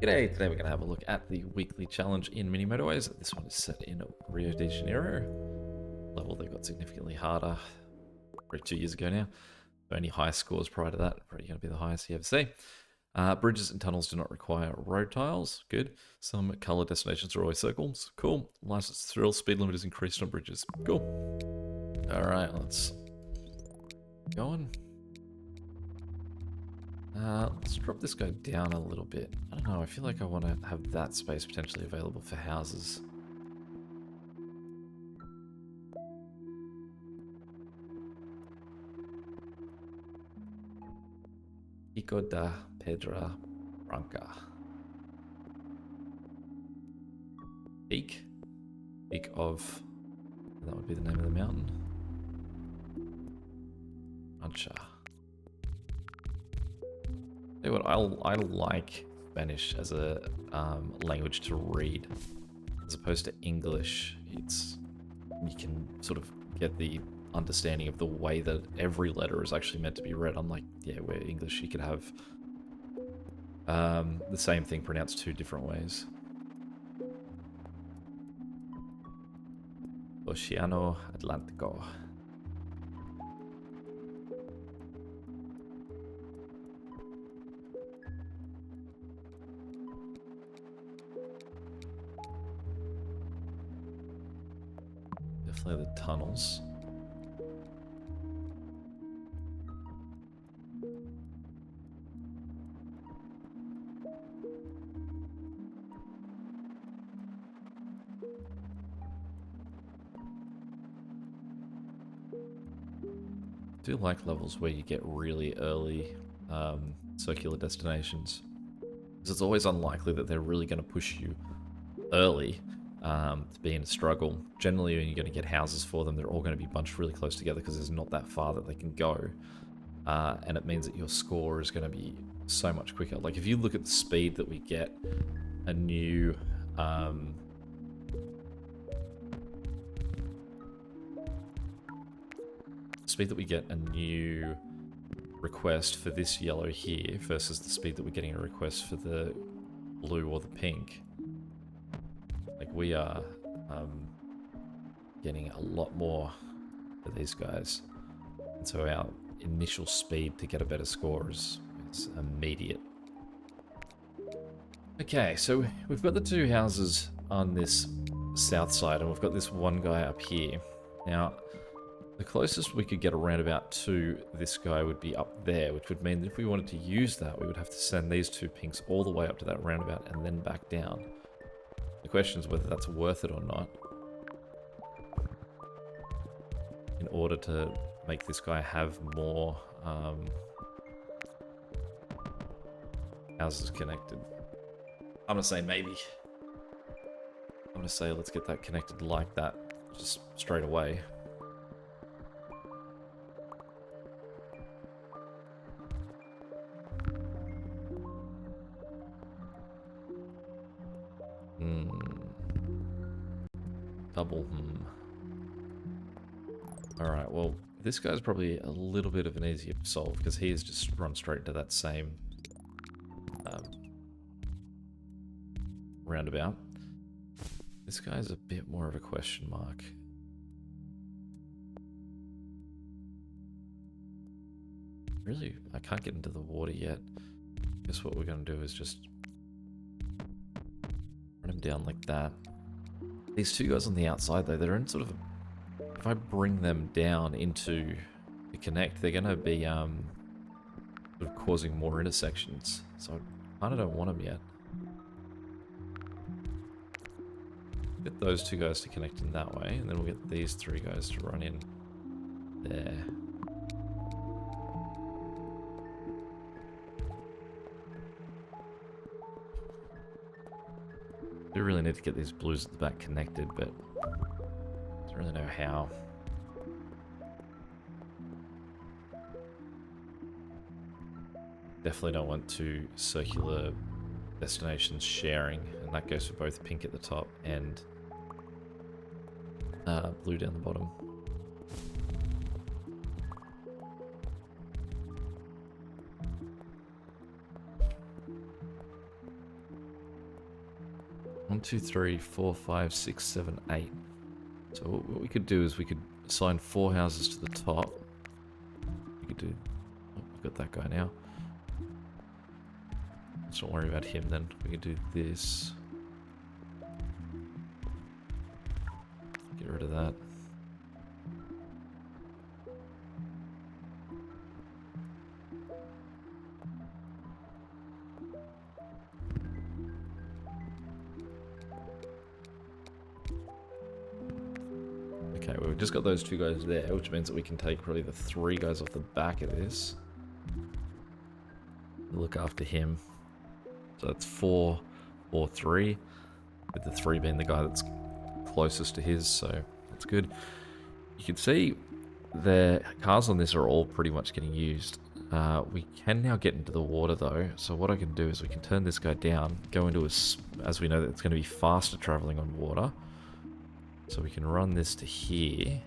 G'day, today we're going to have a look at the weekly challenge in Mini Motorways. This one is set in Rio de Janeiro. Level that got significantly harder probably 2 years ago now. So any high scores prior to that, probably going to be the highest you ever see. Bridges and tunnels do not require road tiles. Good. Some color destinations are always circles. Cool. License thrill. Speed limit is increased on bridges. Cool. Alright, let's go on. Let's drop this guy down a little bit. I don't know, I feel like I want to have that space potentially available for houses. Pico da Pedra Branca. Peak of... that would be the name of the mountain. Rancha. Tell you what, I like Spanish as a language to read, as opposed to English. You can sort of get the understanding of the way that every letter is actually meant to be read. Unlike, where English you could have the same thing pronounced two different ways. Oceano Atlantico. Definitely the tunnels. I do like levels where you get really early circular destinations, because it's always unlikely that they're really going to push you early to be in a struggle. Generally, when you're going to get houses for them, they're all going to be bunched really close together because there's not that far that they can go, and it means that your score is going to be so much quicker. Like if you look at the speed that we get a new request for this yellow here versus the speed that we're getting a request for the blue or the pink, like we are getting a lot more for these guys, and so our initial speed to get a better score is immediate. Okay, so we've got the two houses on this south side, and we've got this one guy up here. Now, the closest we could get a roundabout to this guy would be up there, which would mean that if we wanted to use that, we would have to send these two pinks all the way up to that roundabout and then back down. The question is whether that's worth it or not, in order to make this guy have more houses connected. I'm gonna say maybe. I'm gonna say let's get that connected like that, just straight away. Double, Alright, well, this guy's probably a little bit of an easier solve, because he has just run straight into that same roundabout. This guy's a bit more of a question mark. Really, I can't get into the water yet. I guess what we're going to do is just run him down like that. These two guys on the outside, though, they're in sort of... if I bring them down into the connect, they're going to be sort of causing more intersections. So I kind of don't want them yet. Get those two guys to connect in that way, and then we'll get these three guys to run in there. I do really need to get these blues at the back connected, but I don't really know how. Definitely don't want two circular destinations sharing, and that goes for both pink at the top and blue down the bottom. 1, 2, 3, 4, 5, 6, 7, 8. So what we could do is we could assign 4 houses to the top. We could do... Oh, we've got that guy now. Let's not worry about him then. We could do this. Get rid of that. Okay, well, we've just got those 2 guys there, which means that we can take probably the 3 guys off the back of this. Look after him. So that's 4, 4, 3, with the 3 being the guy that's closest to his, so that's good. You can see the cars on this are all pretty much getting used. We can now get into the water though, so what I can do is we can turn this guy down, go into as we know that it's going to be faster traveling on water. So we can run this to here.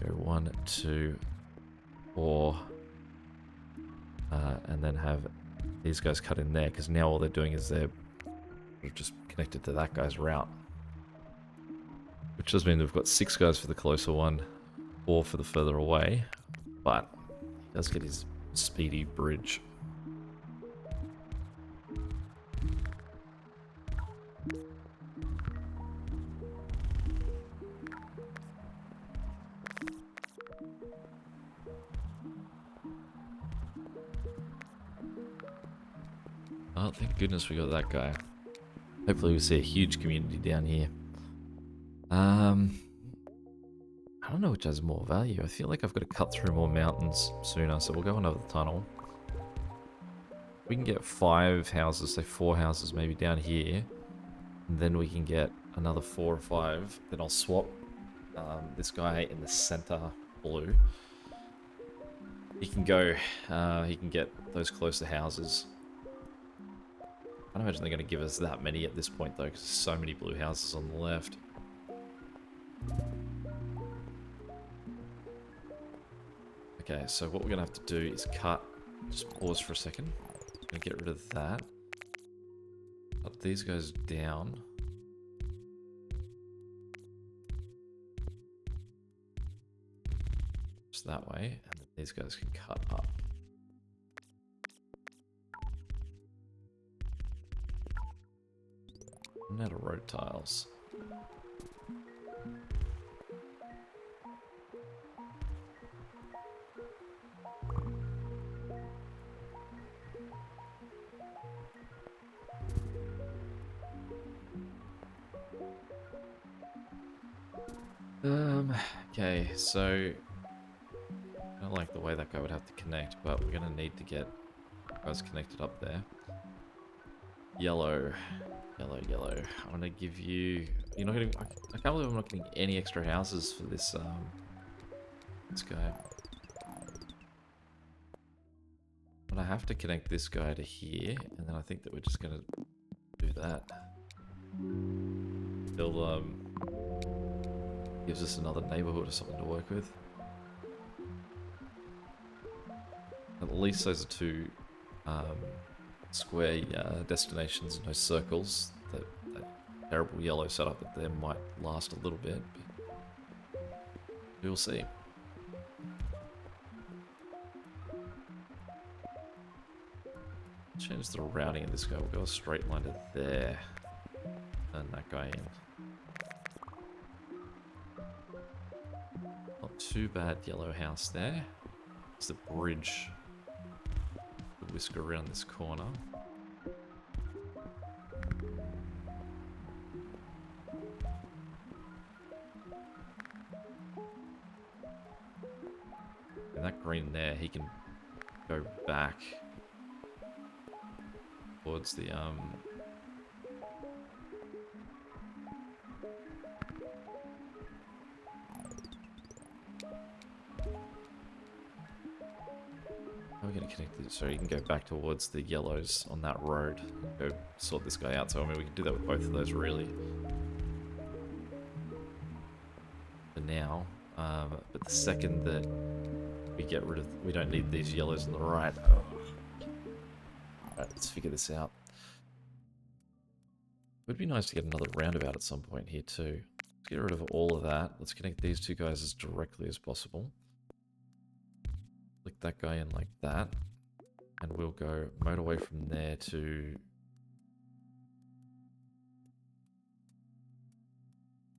Go 1, 2, 4. And then have these guys cut in there, because now all they're doing is they're just connected to that guy's route. Which does mean we've got 6 guys for the closer one, 4 for the further away. But he does get his speedy bridge. Oh, thank goodness we got that guy. Hopefully we see a huge community down here. I don't know which has more value. I feel like I've got to cut through more mountains sooner, so we'll go another tunnel. We can get 5 houses, say 4 houses maybe down here. And then we can get another 4 or 5. Then I'll swap this guy in the center blue. He can go, he can get those closer houses. I don't imagine they're going to give us that many at this point though, because there's so many blue houses on the left. Okay, so what we're going to have to do is cut, just pause for a second. I'm going to get rid of that. Cut these guys down. Just that way, and then these guys can cut up. I'm out of road tiles. Okay, so I don't like the way that guy would have to connect, but we're gonna need to get guys connected up there. Yellow. Yellow, yellow. I'm gonna give you... You're not getting... I can't believe I'm not getting any extra houses for this, this guy. But I have to connect this guy to here, and then I think that we're just gonna do that. He'll, gives us another neighborhood or something to work with. At least those are 2, square destinations, no circles. That terrible yellow setup at there might last a little bit, but we'll see. Change the routing of this guy. We'll go a straight line to there. And that guy in. Not too bad yellow house there. It's the bridge. Whisk around this corner. And that green there, he can go back towards the we're going to connect it so you can go back towards the yellows on that road. Go sort this guy out. So I mean, we can do that with both of those really. For now, but the second that we get rid of, we don't need these yellows on the right. Oh. Alright, let's figure this out. Would be nice to get another roundabout at some point here too. Let's get rid of all of that. Let's connect these two guys as directly as possible. Click that guy in like that. And we'll go motorway from there to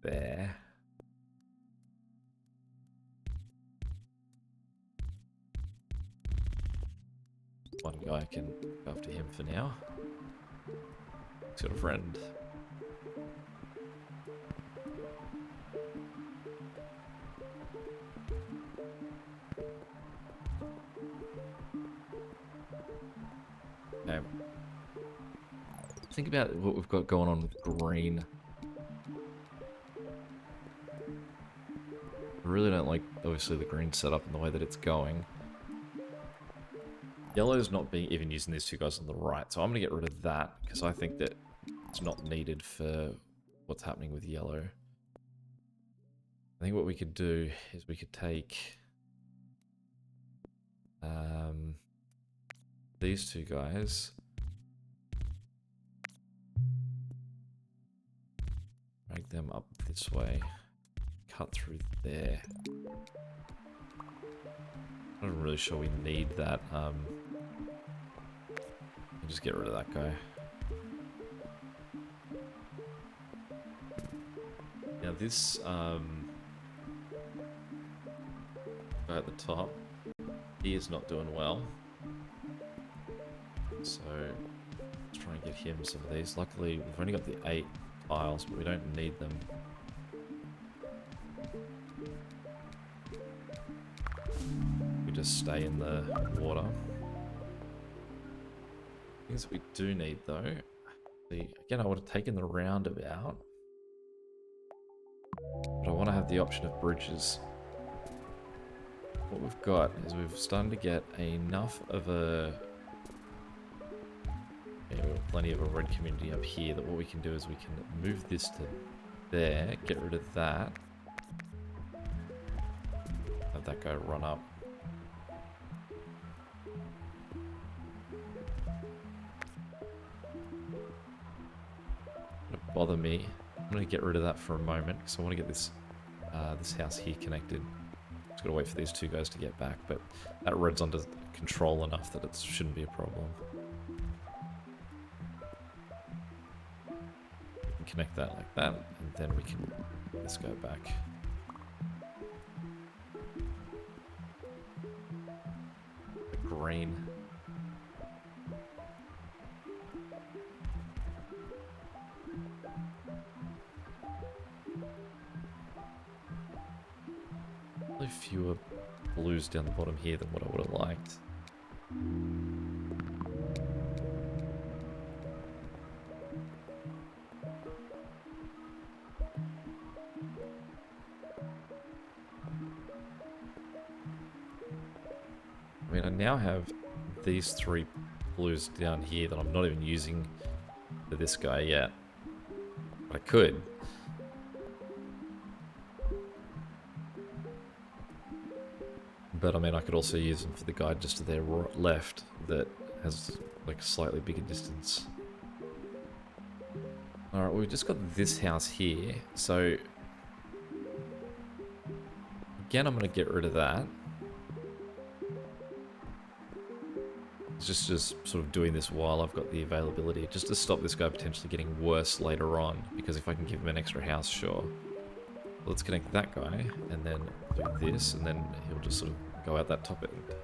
there. One guy can go after him for now. He's got a friend. Okay. Think about what we've got going on with green. I really don't like, obviously, the green setup and the way that it's going. Yellow's not being even using these two guys on the right, so I'm going to get rid of that because I think that it's not needed for what's happening with yellow. I think what we could do is we could take these two guys, drag them up this way, cut through there. I'm not really sure we need that. I'll just get rid of that guy. Now this guy at the top, he is not doing well. So let's try and get him some of these. Luckily, we've only got the 8 tiles, but we don't need them. We just stay in the water. Things we do need though. Again, I would have taken the roundabout, but I want to have the option of bridges. What we've got is we've started to get enough of a... Yeah, we've got plenty of a red community up here that what we can do is we can move this to there, get rid of that. Have that guy run up. Don't bother me. I'm going to get rid of that for a moment because I want to get this this house here connected. Just got to wait for these two guys to get back, but that red's under control enough that it shouldn't be a problem. We can connect that like that, and then we can get this guy back. The green. Fewer blues down the bottom here than what I would have liked. I mean, I now have these 3 blues down here that I'm not even using for this guy yet. But I could. But I mean, I could also use them for the guy just to their left that has like a slightly bigger distance. Alright, well, we've just got this house here. So, again, I'm going to get rid of that. It's just sort of doing this while I've got the availability, just to stop this guy potentially getting worse later on. Because if I can give him an extra house, sure. Let's connect that guy, and then do this, and then he'll just sort of go out that top end.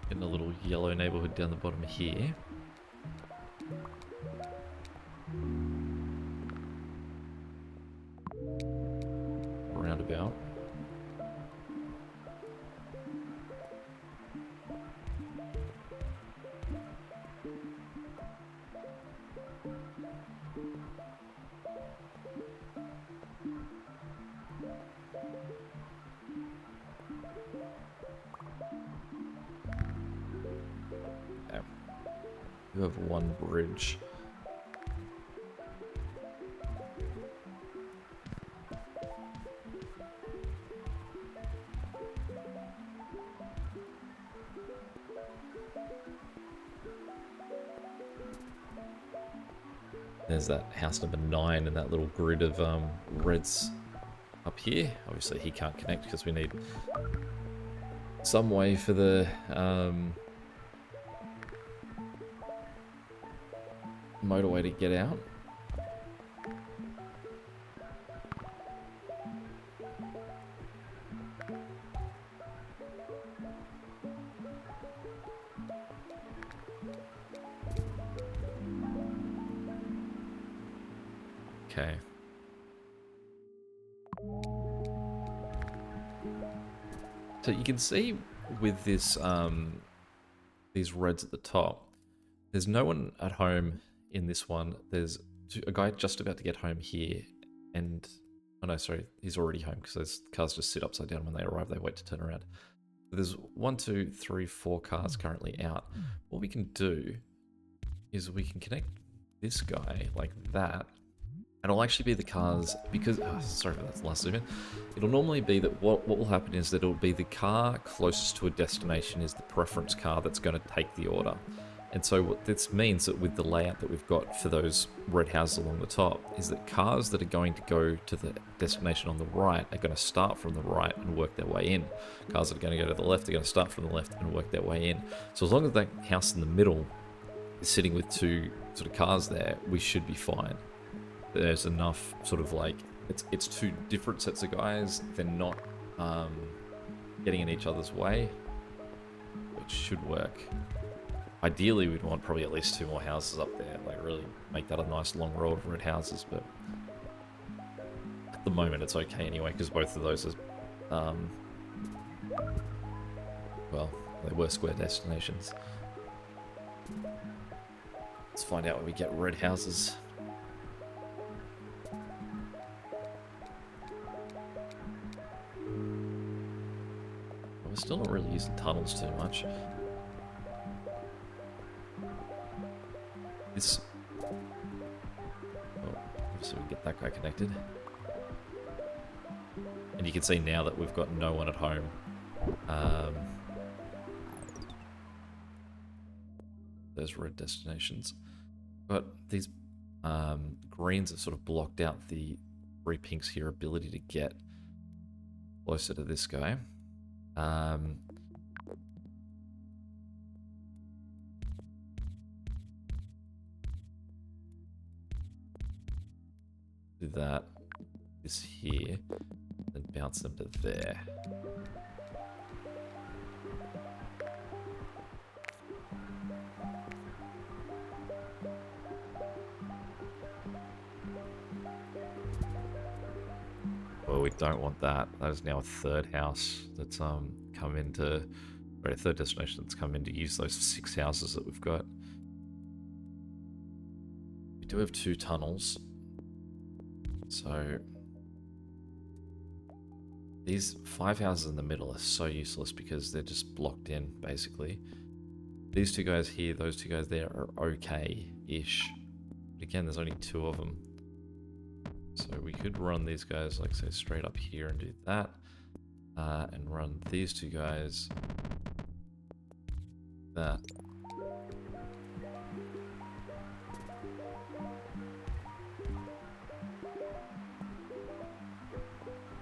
Getting a little yellow neighborhood down the bottom here. Roundabout. You have one bridge. There's that house number 9 and that little grid of reds up here. Obviously he can't connect because we need some way for the motorway to get out. Okay. So you can see with this, these reds at the top, there's no one at home in this one. There's a guy just about to get home here, and oh no, sorry, he's already home because those cars just sit upside down when they arrive. They wait to turn around. There's 1, 2, 3, 4 cars currently out. What we can do is we can connect this guy like that. And it'll actually be the cars, because, sorry for that last zoom in. It'll normally be that what will happen is that it'll be the car closest to a destination is the preference car that's going to take the order. And so what this means that with the layout that we've got for those red houses along the top is that cars that are going to go to the destination on the right are going to start from the right and work their way in. Cars that are going to go to the left are going to start from the left and work their way in. So as long as that house in the middle is sitting with 2 sort of cars there, we should be fine. There's enough sort of like, it's 2 different sets of guys. They're not getting in each other's way, which should work. Ideally, we'd want probably at least 2 more houses up there, like really make that a nice long row of red houses, but at the moment it's okay anyway, because both of those are, well, they were square destinations. Let's find out where we get red houses. We're still not really using tunnels too much. This... Oh, so we can get that guy connected. And you can see now that we've got no one at home. Those red destinations. But these greens have sort of blocked out the 3 pinks here ability to get closer to this guy. Do that, this here, then bounce them to there. Well, we don't want that. That is now a 3rd house that's come into, or a 3rd destination that's come in to use those 6 houses that we've got. We do have 2 tunnels, so these 5 houses in the middle are so useless because they're just blocked in, basically. These 2 guys here, those 2 guys there are okay-ish. But again, there's only 2 of them. So we could run these guys, like say, straight up here and do that. And run these 2 guys. That.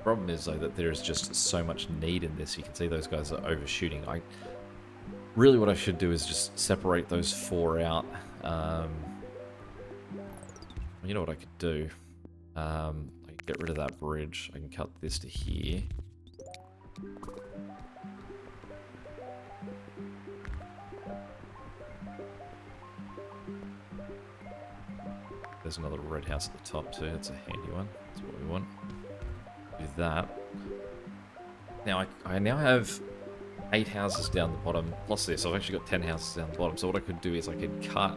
Problem is though that there's just so much need in this. You can see those guys are overshooting. Really what I should do is just separate those 4 out. You know what I could do? I can get rid of that bridge. I can cut this to here. There's another red house at the top too. That's a handy one. That's what we want. Do that. Now I now have 8 houses down the bottom plus this. I've actually got 10 houses down the bottom. So what I could do is I could cut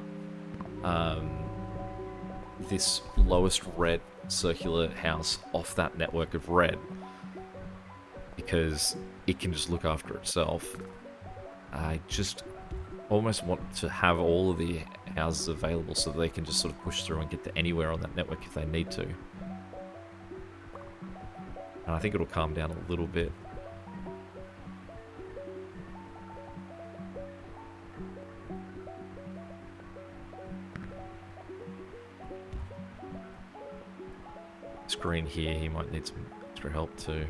this lowest red circular house off that network of red because it can just look after itself. I just almost want to have all of the houses available so that they can just sort of push through and get to anywhere on that network if they need to. And I think it'll calm down a little bit. green here, he might need some extra help too.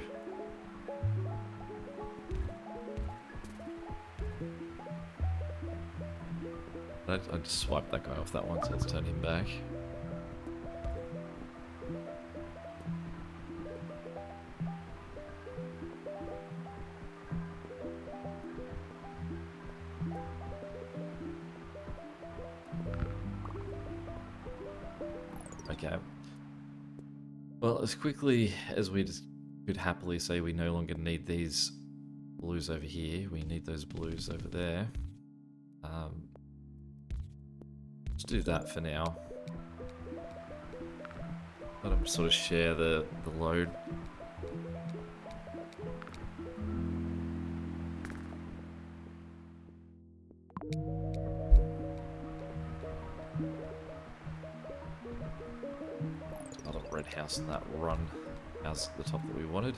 I just swiped that guy off that one, so let's turn him back. Okay. Well, as quickly as we just could happily say we no longer need these blues over here, we need those blues over there. Let's do that for now. Let them sort of share the load. Not a red house in that run house at the top that we wanted.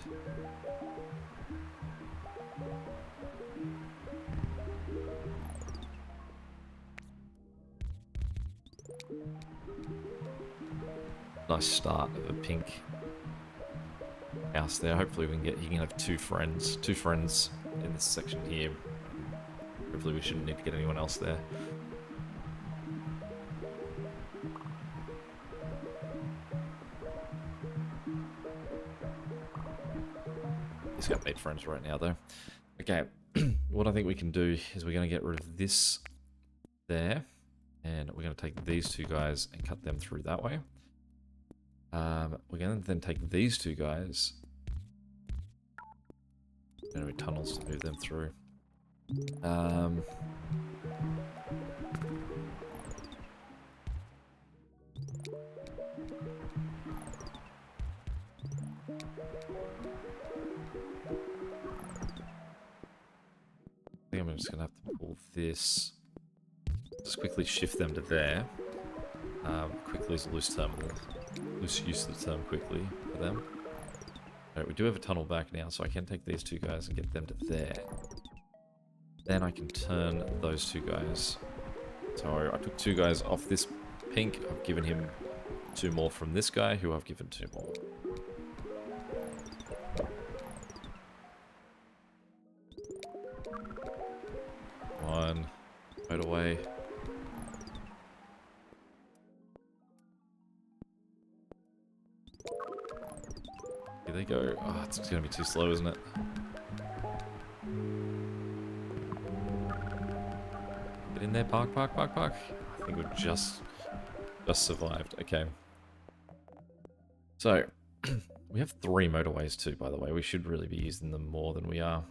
Nice start of a pink house there. Hopefully we can get, he can have two friends in this section here. Hopefully we shouldn't need to get anyone else there. He's got 8 friends right now though. Okay, what I think we can do is we're going to get rid of this there, and we're going to take these two guys and cut them through that way. We're going to then take these two guys. There's going to be tunnels to move them through. I think I'm just going to have to pull this. Just quickly shift them to there. Quickly is a loose term. Loose use of the term quickly for them. Alright, we do have a tunnel back now, so I can take these two guys and get them to there. Then I can turn those two guys. So I took 2 guys off this pink. I've given him 2 more from this guy, who I've given 2 more. One. Right away. Here they go. Oh, it's going to be too slow, isn't it? Get in there, park. I think we've just survived. Okay. So, we have 3 motorways too, by the way. We should really be using them more than we are.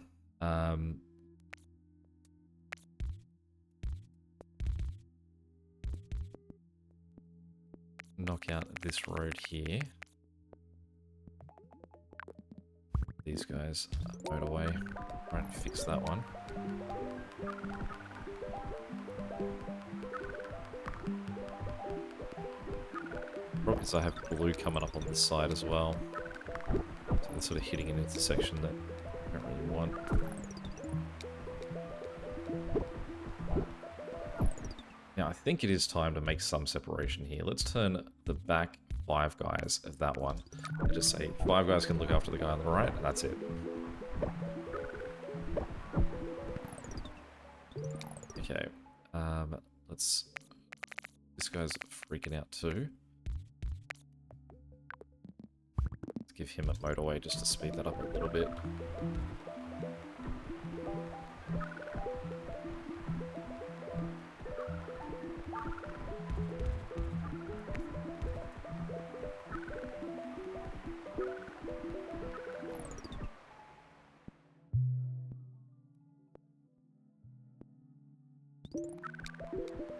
Knock out this road here. These guys motorway. Try and fix that one. Problem is I have blue coming up on this side as well. So they're sort of hitting an intersection that I don't really want. Now I think it is time to make some separation here. Let's turn the back 5 guys of that one and just say 5 guys can look after the guy on the right, and that's it. Okay, let's... This guy's freaking out too. Let's give him a motorway just to speed that up a little bit.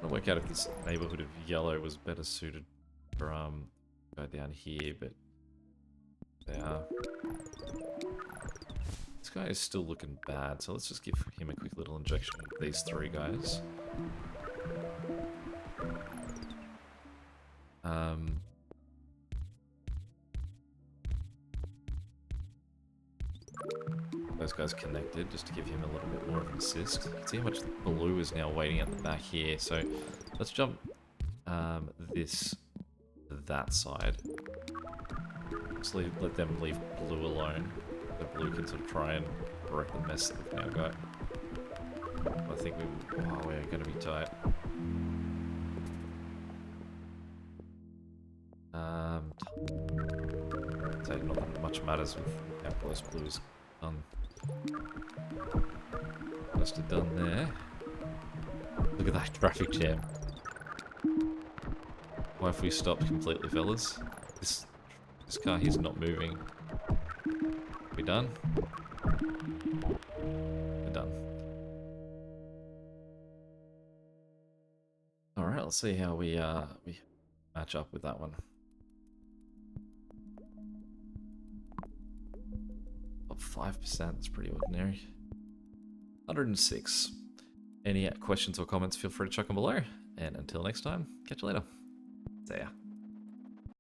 I'll work out if this neighborhood of yellow was better suited for go down here, but they are. This guy is still looking bad, so let's just give him a quick little injection with these 3 guys. Those guys connected just to give him a little bit more of an assist. You can see how much blue is now waiting at the back here. So let's jump this to that side. Actually, let them leave blue alone. The blue can sort of try and correct the mess that we've now got. I think we're going to be tight. So not that much matters with how close blue is done. Close to done there. Look at that traffic jam. Why have we stopped completely, fellas? This car here's not moving. We done? We're done. Alright, let's see how we match up with that one. Up 5%, that's pretty ordinary. 106. Any questions or comments, feel free to chuck them below. And until next time, catch you later. See ya.